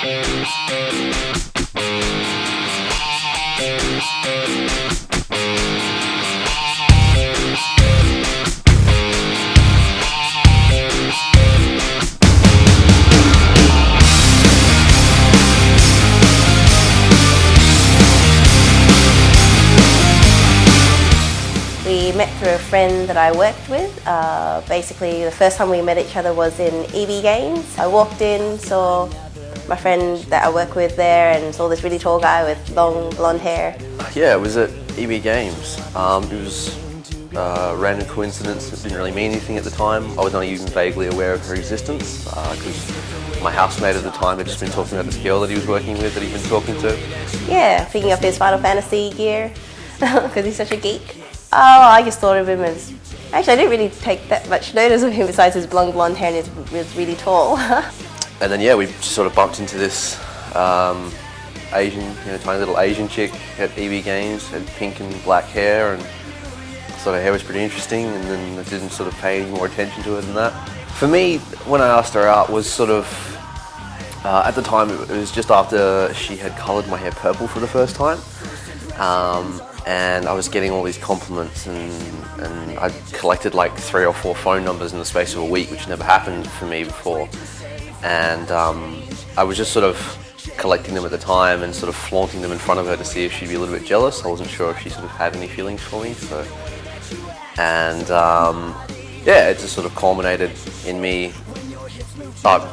We met through a friend that I worked with. Basically, the first time we met each other was in EB Games. I walked in, saw my friend that I work with there, and saw this really tall guy with long blonde hair. Yeah, it was at EB Games. It was a random coincidence. It didn't really mean anything at the time. I was not even vaguely aware of her existence because my housemate at the time had just been talking about this girl that he was working with, that he'd been talking to. Yeah, picking up his Final Fantasy gear because he's such a geek. Oh, I just thought of him as... Actually, I didn't really take that much notice of him besides his blonde hair and he was really tall. And then, yeah, we sort of bumped into this Asian, tiny little Asian chick at EB Games, had pink and black hair, and thought her hair was pretty interesting, and then I didn't sort of pay any more attention to her than that. For me, when I asked her out was sort of, at the time it was just after she had coloured my hair purple for the first time. And I was getting all these compliments, and I collected like 3 or 4 phone numbers in the space of a week, which never happened for me before. And I was just sort of collecting them at the time and sort of flaunting them in front of her to see if she'd be a little bit jealous. I wasn't sure if she sort of had any feelings for me. So, and yeah, it just sort of culminated in me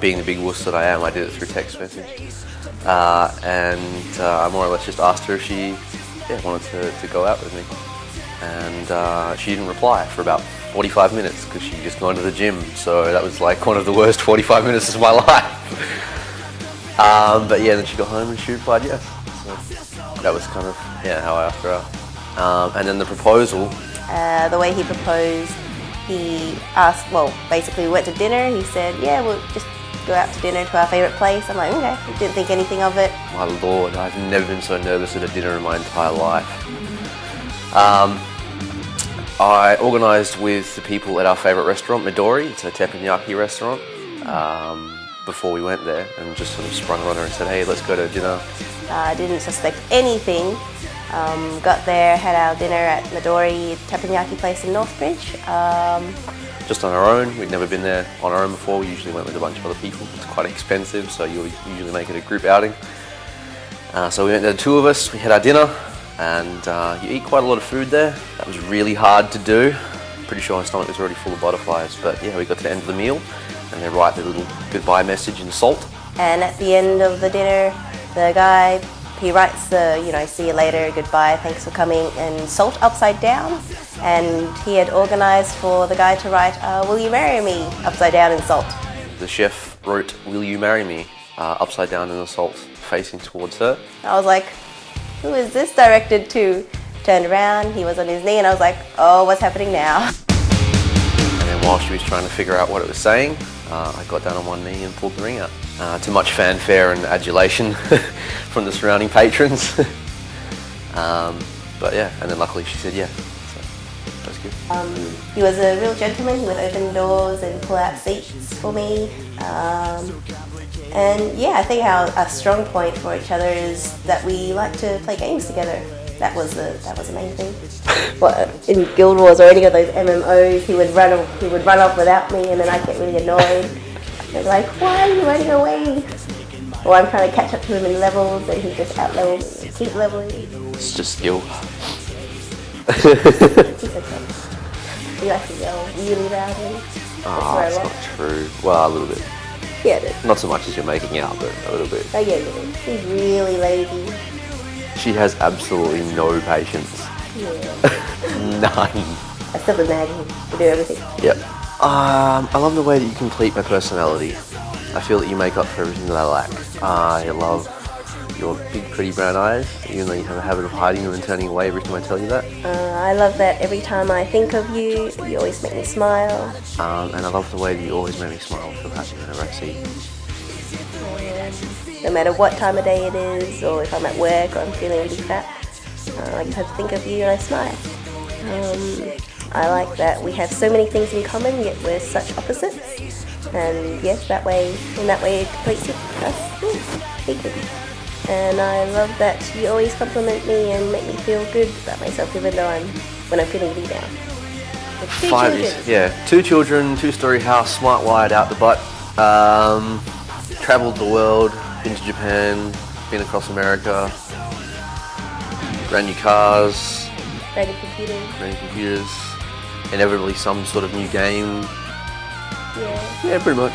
being the big wuss that I am. I did it through text message, and I more or less just asked her if she wanted to go out with me, and she didn't reply for about 45 minutes because she'd just gone to the gym, so that was like one of the worst 45 minutes of my life. But yeah, then she got home and she replied yes, so that was kind of how I asked her out. And then the proposal. The way he proposed, he asked, well, basically we went to dinner. He said, yeah, we'll just go out to dinner to our favourite place. I'm like, okay, didn't think anything of it. My lord, I've never been so nervous at a dinner in my entire life. I organised with the people at our favourite restaurant, Midori. It's a teppanyaki restaurant. Before we went there, and just sort of sprung on her and said, hey, let's go to dinner. I didn't suspect anything. Got there, had our dinner at Midori teppanyaki place in Northbridge. Just on our own. We'd never been there on our own before. We usually went with a bunch of other people. It's quite expensive, so you usually make it a group outing. So we went there, the 2 of us. We had our dinner, and you eat quite a lot of food there. That was really hard to do. Pretty sure my stomach was already full of butterflies, but yeah, we got to the end of the meal, and they write their little goodbye message in salt. And at the end of the dinner, the guy, he writes the, see you later, goodbye, thanks for coming, and salt upside down. And he had organised for the guy to write, will you marry me, upside down in salt. The chef wrote, will you marry me, upside down in the salt, facing towards her. I was like, who is this directed to? Turned around, he was on his knee, and I was like, oh, what's happening now? And then while she was trying to figure out what it was saying, I got down on one knee and pulled the ring out. To much fanfare and adulation from the surrounding patrons. But yeah, and then luckily she said yeah, so that's good. He was a real gentleman. He would open doors and pull out seats for me. And yeah, I think our strong point for each other is that we like to play games together. That was the main thing. Well, in Guild Wars or any of those MMOs, he would run off without me, and then I'd get really annoyed. I'd be like, why are you running away? Or I'm trying to catch up to him in levels, and he just out-levels me, keep leveling. It's just skill. He's okay. You like to yell really loudly. Oh, that's not true. Well, a little bit. Yeah, it is. Not so much as you're making out, but a little bit. Oh yeah, it is. He's really lazy. She has absolutely no patience. Yeah. None. I still nag him to do everything. Yep. I love the way that you complete my personality. I feel that you make up for everything that I lack. I love your big pretty brown eyes, even though you have a habit of hiding them and turning away every time I tell you that. I love that every time I think of you, you always make me smile. And I love the way that you always make me smile and feel happy whenever I see you. No matter what time of day it is, or if I'm at work or I'm feeling really fat, I just have to think of you and I smile. I like that we have so many things in common, yet we're such opposites. And yes, in that way it completes us. And I love that you always compliment me and make me feel good about myself, even though when I'm feeling B down. With 2 5 children. years, yeah. 2 children, 2-story house, smart wired out the butt. Travelled the world, been to Japan, been across America, ran new cars, Ran computers. inevitably some sort of new game. Yeah, pretty much.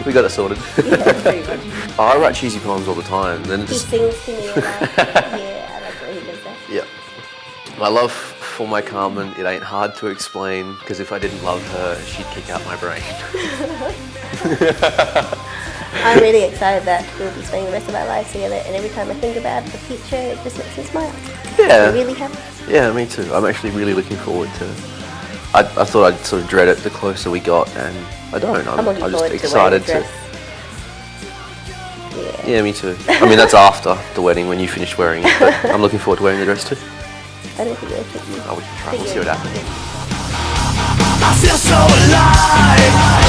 We got it sorted. Yeah, pretty much. I write cheesy poems all the time. Then He just sings to me a lot. Yeah, I like when he does that. yeah. My love for my Karmen, it ain't hard to explain, because if I didn't love her, she'd kick out my brain. I'm really excited that we'll be spending the rest of our lives together, and every time I think about the future, it just makes me smile. Yeah. I'm really happy. Yeah, me too. I'm actually really looking forward to it. I thought I'd sort of dread it the closer we got, and I don't. I'm looking I'm forward just to wearing excited the to. dress. Yeah. Yeah, me too. I mean, that's after the wedding when you finish wearing it, but I'm looking forward to wearing the dress too. I don't think it'll fit you. Oh, we can try. We'll see what happens. I feel so alive.